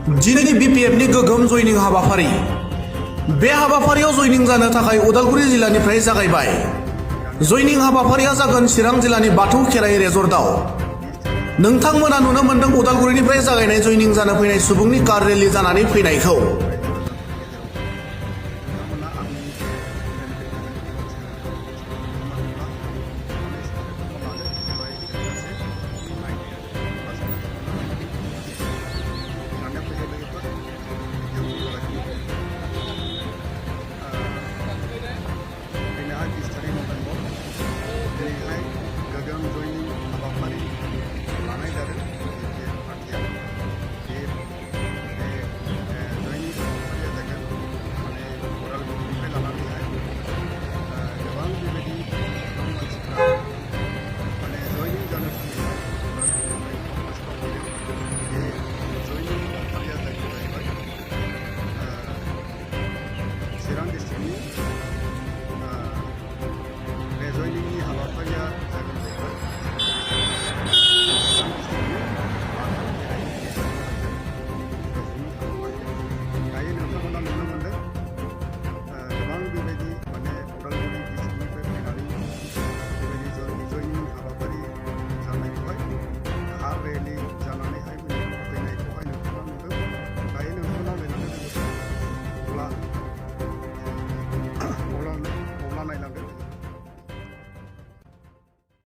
दिनैनि बिपिएफनि गोगोम जयनिं हाबाफारि बे हाबाफारियाव जयनिं जानो थाखाय उदालगुरि जिल्लानिफ्राय जागायबाय। जयनिं हाबाफारिया जागोन चिरां जिल्लानि बाथौ खेराइ रेजर्टआव। नोंथांमोना नुनो मोनदों उदालगुरिनिफ्राय जागायनाय जयनिं जानो फैनाय सुबुंनि कार रेलि जानानै फैनायखौ।